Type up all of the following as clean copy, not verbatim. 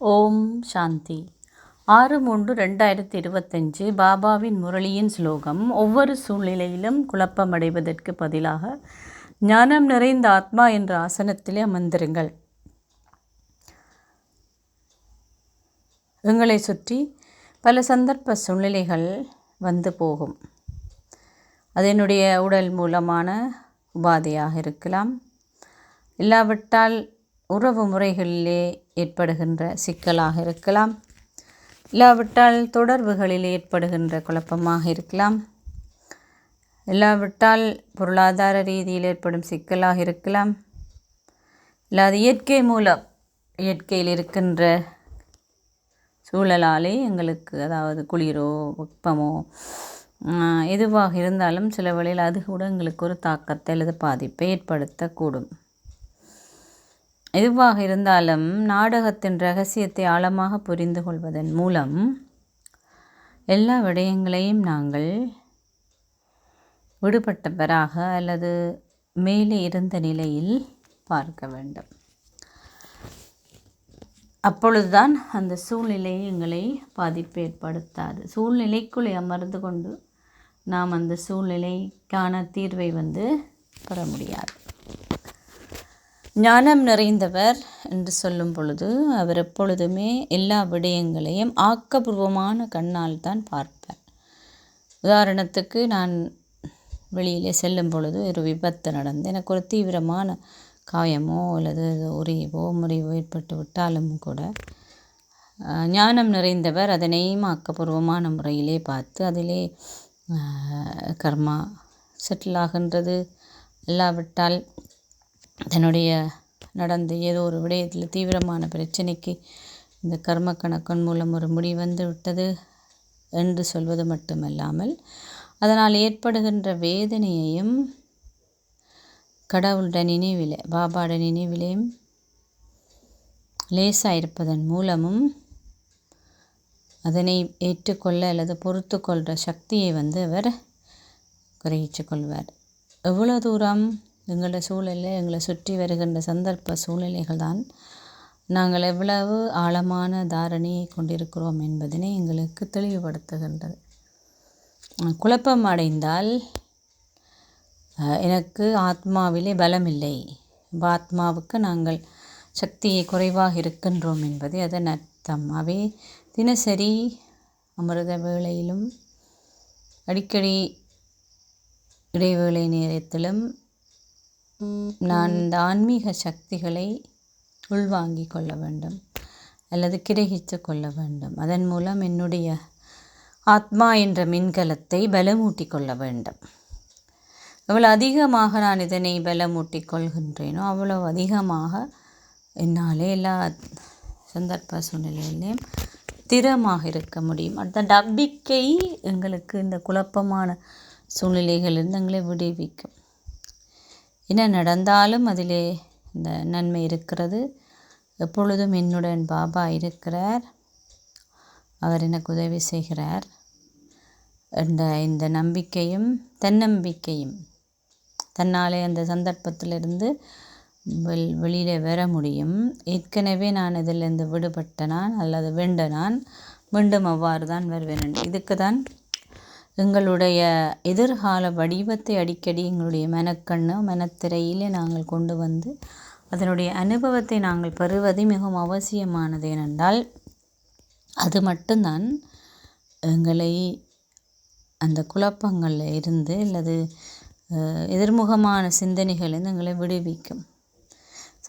ஓம் சாந்தி. 6/3/2025 பாபாவின் முரளியின் ஸ்லோகம். ஒவ்வொரு சூழ்நிலையிலும் குழப்பமடைவதற்கு பதிலாக ஞானம் நிறைந்த ஆத்மா என்ற ஆசனத்திலே அமர்ந்திருங்கள். எங்களை சுற்றி பல சந்தர்ப்ப சூழ்நிலைகள் வந்து போகும். அது என்னுடைய உடல் மூலமான உபாதையாக இருக்கலாம், இல்லாவிட்டால் உறவு முறைகளிலே ஏற்படுகின்ற சிக்கலாக இருக்கலாம், இல்லாவிட்டால் தொடர்புகளில் ஏற்படுகின்ற குழப்பமாக இருக்கலாம், இல்லாவிட்டால் பொருளாதார ரீதியில் ஏற்படும் சிக்கலாக இருக்கலாம், இல்லாது இயற்கை மூலம் இயற்கையில் இருக்கின்ற சூழலாலே எங்களுக்கு, அதாவது குளிரோ வெப்பமோ எதுவாக இருந்தாலும் சில வேளையில் அது கூட எங்களுக்கு ஒரு தாக்கத்தை அல்லது பாதிப்பை ஏற்படுத்தக்கூடும். எதுவாக இருந்தாலும் நாடகத்தின் இரகசியத்தை ஆழமாக புரிந்து கொள்வதன் மூலம் எல்லா விடயங்களையும் நாங்கள் விடுபட்டவராக அல்லது மேலே இருந்த நிலையில் பார்க்க வேண்டும். அப்பொழுதுதான் அந்த சூழ்நிலை எங்களை பாதிப்பு ஏற்படுத்தாது. சூழ்நிலைக்குள்ளே அமர்ந்து கொண்டு நாம் அந்த சூழ்நிலைக்கான தீர்வை பெற முடியாது. ஞானம் நிறைந்தவர் என்று சொல்லும் பொழுது அவர் எப்பொழுதுமே எல்லா விடயங்களையும் ஆக்கப்பூர்வமான கண்ணால் தான் பார்ப்பார். உதாரணத்துக்கு, நான் வெளியிலே செல்லும் பொழுது ஒரு விபத்து நடந்து எனக்கு ஒரு தீவிரமான காயமோ அல்லது முறிவோ ஏற்பட்டு விட்டாலும் கூட ஞானம் நிறைந்தவர் அதனையும் ஆக்கப்பூர்வமான முறையிலே பார்த்து அதிலே கர்மா செட்டில் ஆகின்றது. இல்லாவிட்டால் தன்னுடைய நடந்த ஏதோ ஒரு விடயத்தில் தீவிரமான பிரச்சனைக்கு இந்த கர்ம கணக்கன் மூலம் ஒரு முடிவு வந்து விட்டது என்று சொல்வது மட்டுமல்லாமல் அதனால் ஏற்படுகின்ற வேதனையையும் கடவுளுடைய நினைவிலே, பாபாட நினைவிலேயும் லேசாயிருப்பதன் மூலமும் அதனை ஏற்றுக்கொள்ள அல்லது பொறுத்து கொள்கிற சக்தியை அவர் கிரகிச்சு கொள்வார். எவ்வளோ தூரம் எங்களோட சூழலில் எங்களை சுற்றி வருகின்ற சந்தர்ப்ப சூழ்நிலைகள் தான் நாங்கள் எவ்வளவு ஆழமான தாரணையை கொண்டிருக்கிறோம் என்பதனை எங்களுக்கு தெளிவுபடுத்துகின்றது. குழப்பம் அடைந்தால் எனக்கு ஆத்மாவிலே பலம் இல்லை, ஆத்மாவுக்கு நாங்கள் சக்தியை குறைவாக இருக்கின்றோம் என்பது அதன் அர்த்தம். அவை தினசரி அமிர்த வேளையிலும் அடிக்கடி இடைவேளை நேரத்திலும் நான் இந்த ஆன்மீக சக்திகளை உள்வாங்கிக் கொள்ள வேண்டும் அல்லது கிரகித்து கொள்ள வேண்டும். அதன் மூலம் என்னுடைய ஆத்மா என்ற மின்கலத்தை பலமூட்டி கொள்ள வேண்டும். எவ்வளோ அதிகமாக நான் இதனை பலமூட்டி கொள்கின்றேனோ அவ்வளவு அதிகமாக என்னாலே எல்லா சந்தர்ப்ப சூழ்நிலையிலையும் திறமாக இருக்க முடியும். அந்த நம்பிக்கை எங்களுக்கு இந்த குழப்பமான சூழ்நிலைகளிலிருந்து எங்களை விடுவிக்கும். என்ன நடந்தாலும் அதிலே இந்த நன்மை இருக்கிறது. எப்பொழுதும் என்னுடன் பாபா இருக்கிறார், அவர் எனக்கு உதவி செய்கிறார் இந்த நம்பிக்கையும் தன்னம்பிக்கையும் தன்னாலே அந்த சந்தர்ப்பத்திலிருந்து வெளியில் வர முடியும். ஏற்கனவே நான் இதிலிருந்து விடுபட்ட நான் அல்லது வென்ற நான் மீண்டும் அவ்வாறு தான் வருவேன். இதுக்கு தான் எங்களுடைய எதிர்கால வடிவத்தை அடிக்கடி எங்களுடைய மனத்திரையிலே நாங்கள் கொண்டு வந்து அதனுடைய அனுபவத்தை நாங்கள் பெறுவது மிகவும் அவசியமானது. ஏனென்றால் அது மட்டும்தான் எங்களை அந்த குழப்பங்களில் இருந்து அல்லது எதிர்முகமான சிந்தனைகளிலிருந்து எங்களை விடுவிக்கும்.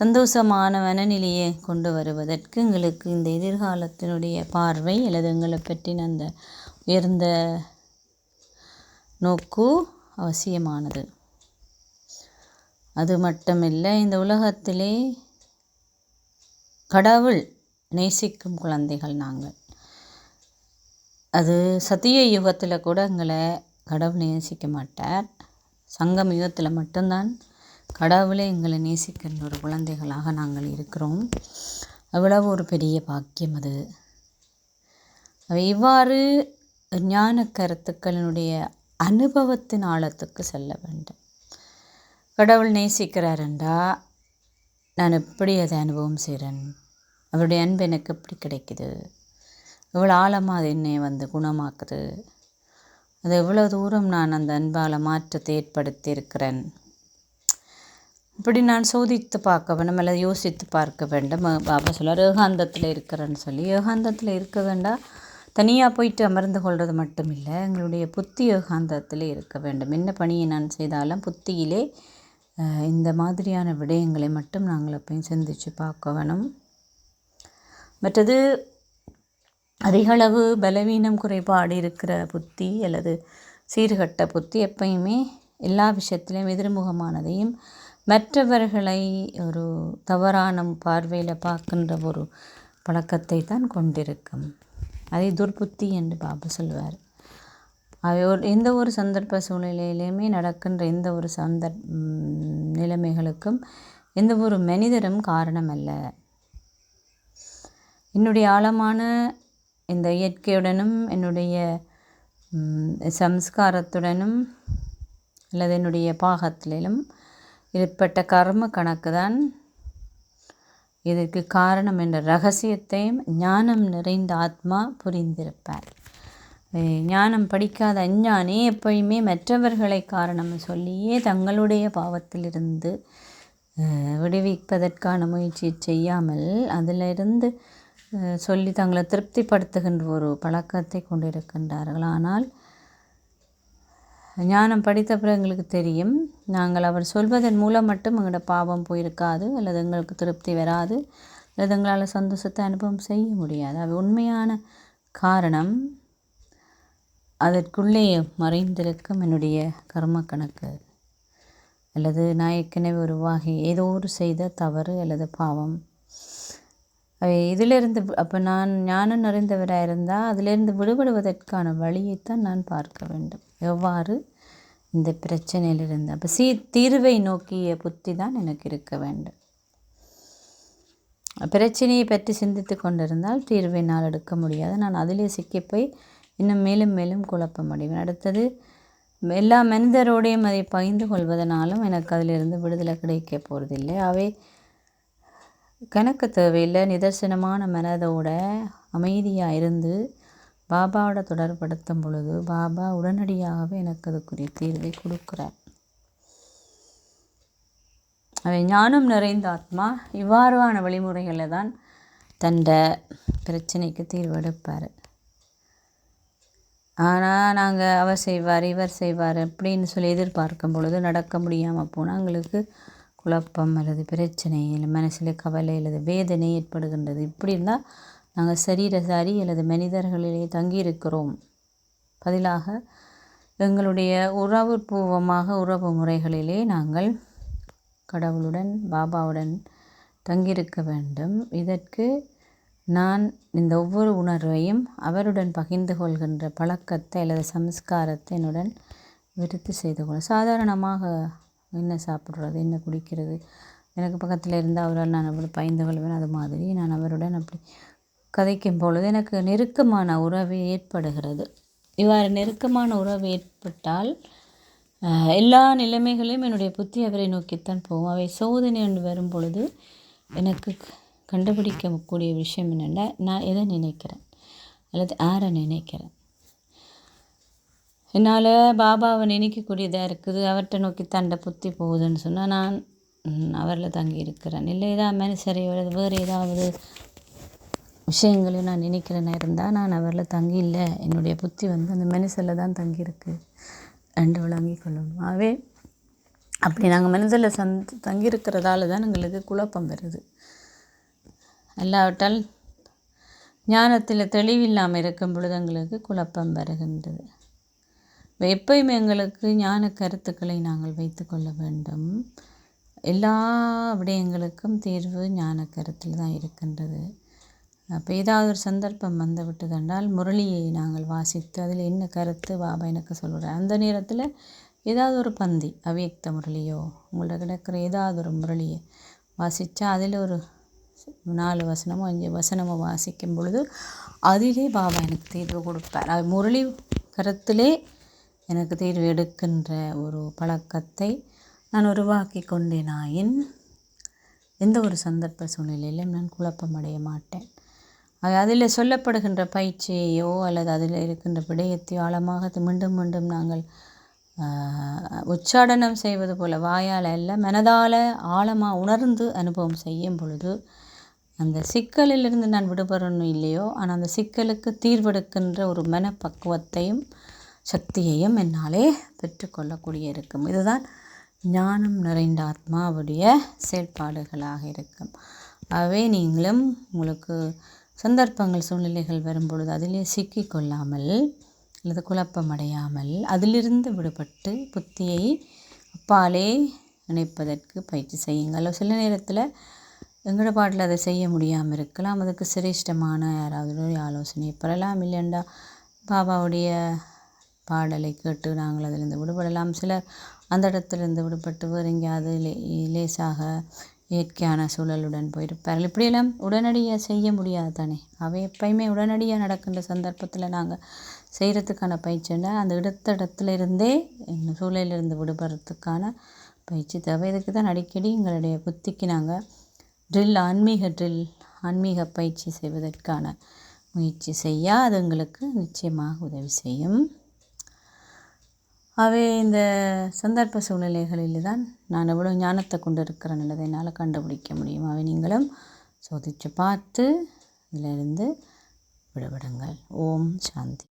சந்தோஷமான மனநிலையை கொண்டு வருவதற்கு எங்களுக்கு இந்த எதிர்காலத்தினுடைய பார்வை அல்லது எங்களை பற்றின அந்த உயர்ந்த நோக்கு அவசியமானது. அது மட்டுமில்லை, இந்த உலகத்திலே கடவுள் நேசிக்கும் குழந்தைகள் நாங்கள். அது சத்திய யுகத்தில் கூட எங்களை கடவுள் நேசிக்க மாட்டார். சங்கம் யுகத்தில் மட்டும்தான் கடவுளை எங்களை நேசிக்கின்ற ஒரு குழந்தைகளாக நாங்கள் இருக்கிறோம். அவ்வளவு ஒரு பெரிய பாக்கியம் அது. இவ்வாறு ஞான கருத்துக்களினுடைய அனுபவத்தின் ஆழத்துக்கு செல்ல வேண்டும். கடவுள் நேசிக்கிறார் என்றால் நான் எப்படி அதை அனுபவம் செய்கிறேன், அவருடைய அன்பு எனக்கு எப்படி கிடைக்குது, எவ்வளோ ஆழமாக அது என்னை வந்து குணமாக்குது, அது எவ்வளோ தூரம் நான் அந்த அன்பால் மாற்றத்தை ஏற்படுத்தி இருக்கிறேன். இப்படி நான் சோதித்து பார்க்க வேண்டும் அல்லது யோசித்து பார்க்க வேண்டும். பாபா சொல்வார், ஏகாந்தத்தில் இருக்கிறேன்னு சொல்லி. ஏகாந்தத்தில் இருக்க வேண்டாம், தனியாக போயிட்டு அமர்ந்து கொள்வது மட்டும் இல்லை, எங்களுடைய புத்தி ஏகாந்தத்தில் இருக்க வேண்டும். என்ன பணியை நான் செய்தாலும் புத்தியிலே இந்த மாதிரியான விடயங்களை மட்டும் நாங்கள் எப்பயும் சிந்தித்து பார்க்க வேணும். மற்றது அதிகளவு பலவீனம் குறைபாடு இருக்கிற புத்தி அல்லது சீர்கட்ட புத்தி எப்பயுமே எல்லா விஷயத்திலையும் எதிர்முகமானதையும் மற்றவர்களை ஒரு தவறான பார்வையில் பார்க்கின்ற ஒரு பழக்கத்தை தான் கொண்டிருக்கும். அதை துர்புத்தி என்று பாபா சொல்வார். எந்த ஒரு சந்தர்ப்ப சூழ்நிலையிலையுமே நடக்கின்ற எந்த ஒரு நிலைமைகளுக்கும் எந்த ஒரு மனிதரும் காரணம் அல்ல. என்னுடைய ஆழமான இந்த இயற்கையுடனும் என்னுடைய சம்ஸ்காரத்துடனும் அல்லது என்னுடைய பாகத்திலும் ஏற்பட்ட கர்ம கணக்கு தான் இதற்கு காரணம் என்ற ரகசியத்தையும் ஞானம் நிறைந்த ஆத்மா புரிந்திருப்பார். ஞானம் படிக்காத அஞ்ஞானே எப்பயுமே மற்றவர்களை காரணம் சொல்லியே தங்களுடைய பாவத்திலிருந்து விடுவிப்பதற்கான முயற்சி செய்யாமல் அதிலிருந்து சொல்லி தங்களை திருப்திப்படுத்துகின்ற ஒரு பழக்கத்தை கொண்டிருக்கின்றார்கள். ஆனால் ஞானம் படித்த பிறகு எங்களுக்கு தெரியும், நாங்கள் அவர் சொல்வதன் மூலம் மட்டும் எங்களோட பாவம் போயிருக்காது, அல்லது எங்களுக்கு திருப்தி வராது, அல்லது எங்களால் சந்தோஷத்தை அனுபவம் செய்ய முடியாது. அது உண்மையான காரணம் அதற்குள்ளே மறைந்திருக்கும் என்னுடைய கர்ம கணக்கு அல்லது நான் ஏற்கனவே உருவாகி ஏதோ ஒரு செய்த தவறு அல்லது பாவம். இதிலிருந்து அப்போ நான் ஞானம் நிறைந்தவராக இருந்தால் அதிலிருந்து விடுபடுவதற்கான வழியைத்தான் நான் பார்க்க வேண்டும். எவ்வாறு இந்த பிரச்சனையிலிருந்து அப்போ தீர்வை நோக்கிய புத்தி தான் எனக்கு இருக்க வேண்டும். பிரச்சனையை பற்றி சிந்தித்து கொண்டிருந்தால் தீர்வை நான் எடுக்க முடியாது. நான் அதிலே சிக்கி போய் இன்னும் மேலும் மேலும் குழப்பம் அடைவேன். அடுத்தது எல்லா மனிதரோடையும் அதை பகிர்ந்து கொள்வதனாலும் எனக்கு அதிலிருந்து விடுதலை கிடைக்க போகிறதில்லை. அவை கணக்கு தேவையில்லை. நிதர்சனமான மனதோட அமைதியாக இருந்து பாபாவோட தொடர்படுத்தும் பொழுது பாபா உடனடியாகவே எனக்கு அதுக்குரிய தீர்வை கொடுக்குறார். அவை ஞானம் நிறைந்த ஆத்மா இவ்வாறான வழிமுறைகளில் தான் தண்ட பிரச்சனைக்கு தீர்வெடுப்பார். ஆனால் நாங்கள் அவர் செய்வார் இவர் செய்வார் அப்படின்னு சொல்லி எதிர்பார்க்கும் பொழுது நடக்க முடியாமல் போனால் எங்களுக்கு குழப்பம் அல்லது பிரச்சனை இல்லை, மனசில் கவலை அல்லது வேதனை ஏற்படுகின்றது. இப்படி இருந்தால் நாங்கள் சரீரசாரி அல்லது மனிதர்களிலே தங்கியிருக்கிறோம். பதிலாக எங்களுடைய உறவுபூர்வமாக உறவு முறைகளிலே நாங்கள் கடவுளுடன் பாபாவுடன் தங்கியிருக்க வேண்டும். இதற்கு நான் இந்த ஒவ்வொரு உணர்வையும் அவருடன் பகிர்ந்து கொள்கின்ற பழக்கத்தை அல்லது சம்ஸ்காரத்தை என்னுடன் விருத்தி செய்து கொள்ள. சாதாரணமாக என்ன சாப்பிட்றது என்ன குடிக்கிறது எனக்கு பக்கத்தில் இருந்தால் அவரால் நான் அப்படி பயந்து கொள்வேன். அது மாதிரி நான் அவருடன் அப்படி கதைக்கும் பொழுது எனக்கு நெருக்கமான உறவு ஏற்படுகிறது. இவ்வாறு நெருக்கமான உறவு ஏற்பட்டால் எல்லா நிலைமைகளையும் என்னுடைய புத்தி அவரை நோக்கித்தான் போகும். அவை சோதனை என்று வரும் பொழுது எனக்கு கண்டுபிடிக்கக்கூடிய விஷயம் என்னென்னா, நான் எதை நினைக்கிறேன் அல்லது யாரை நினைக்கிறேன். என்னால் பாபாவை நினைக்கக்கூடியதாக இருக்குது, அவர்கிட்ட நோக்கி தண்டை புத்தி போகுதுன்னு சொன்னால் நான் அவரில் தங்கி இருக்கிறேன். இல்லை ஏதாவது மனுஷரை வேறு ஏதாவது விஷயங்களையும் நான் நினைக்கிறேன்னா இருந்தால் நான் அவரில் தங்கி இல்லை, என்னுடைய புத்தி அந்த மனுஷரில் தான் தங்கியிருக்கு என்று விளங்கி கொள்ளணும். ஆகவே அப்படி நாங்கள் மனதில் தங்கியிருக்கிறதால தான் எங்களுக்கு குழப்பம் வருது. அல்லாவிட்டால் ஞானத்தில் தெளிவில்லாமல் இருக்கும் பொழுது எங்களுக்கு குழப்பம் வருகின்றது. எப்பயுமே எங்களுக்கு ஞான கருத்துக்களை நாங்கள் வைத்து கொள்ள வேண்டும். எல்லா விடயங்களுக்கும் தீர்வு ஞான கருத்தில் தான் இருக்கின்றது. அப்போ ஏதாவது ஒரு சந்தர்ப்பம் வந்து விட்டதென்றால் முரளியை நாங்கள் வாசித்து அதில் என்ன கருத்து பாபா எனக்கு சொல்கிறார், அந்த நேரத்தில் ஏதாவது ஒரு பந்தி அவ்வியக்த முரளியோ உங்கள்ட்ட கிடக்கிற ஏதாவது ஒரு முரளியை வாசித்தா அதில் ஒரு 4 வசனமோ 5 வசனமோ வாசிக்கும் பொழுது அதிலே பாபா எனக்கு தீர்வு கொடுப்பார். அது முரளி கருத்திலே எனக்கு தீர்வு எடுக்கின்ற ஒரு பழக்கத்தை நான் உருவாக்கி கொண்டேனாயின் எந்த ஒரு சந்தர்ப்ப சூழ்நிலையிலும் நான் குழப்பமடைய மாட்டேன். அதில் சொல்லப்படுகின்ற பயிற்சியையோ அல்லது அதில் இருக்கின்ற விடயத்தையோ ஆழமாக மீண்டும் மீண்டும் நாங்கள் உச்சாடனம் செய்வது போல் வாயால் அல்ல, மனதால் ஆழமாக உணர்ந்து அனுபவம் செய்யும் பொழுது அந்த சிக்கலிலிருந்து நான் விடுபடணும் இல்லையோ, ஆனால் அந்த சிக்கலுக்கு தீர்வெடுக்கின்ற ஒரு மனப்பக்குவத்தையும் சக்தியையும் என்னாலே பெற்றுக்கொள்ளக்கூடிய இருக்கும். இதுதான் ஞானம் நிறைந்த ஆத்மாவுடைய செயல்பாடுகளாக இருக்கும். ஆகவே நீங்களும் உங்களுக்கு சந்தர்ப்பங்கள் சூழ்நிலைகள் வரும்பொழுது அதிலே சிக்கிக்கொள்ளாமல் அல்லது குழப்பமடையாமல் அதிலிருந்து விடுபட்டு புத்தியை அப்பாலே நினைப்பதற்கு பயிற்சி செய்யுங்கள். சில நேரத்தில் எங்களோட பாட்டில் அதை செய்ய முடியாமல் இருக்கலாம். அதுக்கு சிரேஷ்டமான யாராவது ஆலோசனை பெறலாம். இல்லைண்டா பாபாவுடைய பாடலை கேட்டு நாங்கள் அதிலிருந்து விடுபடலாம். சிலர் அந்த இடத்துலேருந்து விடுபட்டு வேறு எங்கேயாவது லேசாக இயற்கையான சூழலுடன் போயிருப்பார்கள். இப்படியெல்லாம் உடனடியாக செய்ய முடியாது தானே. அவை எப்பயுமே உடனடியாக நடக்கின்ற சந்தர்ப்பத்தில் நாங்கள் செய்கிறதுக்கான பயிற்சின்னா அந்த இடத்துல இருந்தே சூழலிலிருந்து விடுபடுறதுக்கான பயிற்சி தேவை. இதுக்கு தான் அடிக்கடி எங்களுடைய புத்திக்கு நாங்கள் ஆன்மீக பயிற்சி செய்வதற்கான முயற்சி செய்ய அது எங்களுக்கு நிச்சயமாக உதவி செய்யும். அவை இந்த சந்தர்ப்ப சூழ்நிலைகளில் தான் நான் எவ்வளோ ஞானத்தை கொண்டு இருக்கிறேன் என்பதை என்னால் கண்டுபிடிக்க முடியும். அவை நீங்களும் சோதித்து பார்த்து இதிலிருந்து விடுபடுங்கள். ஓம் சாந்தி.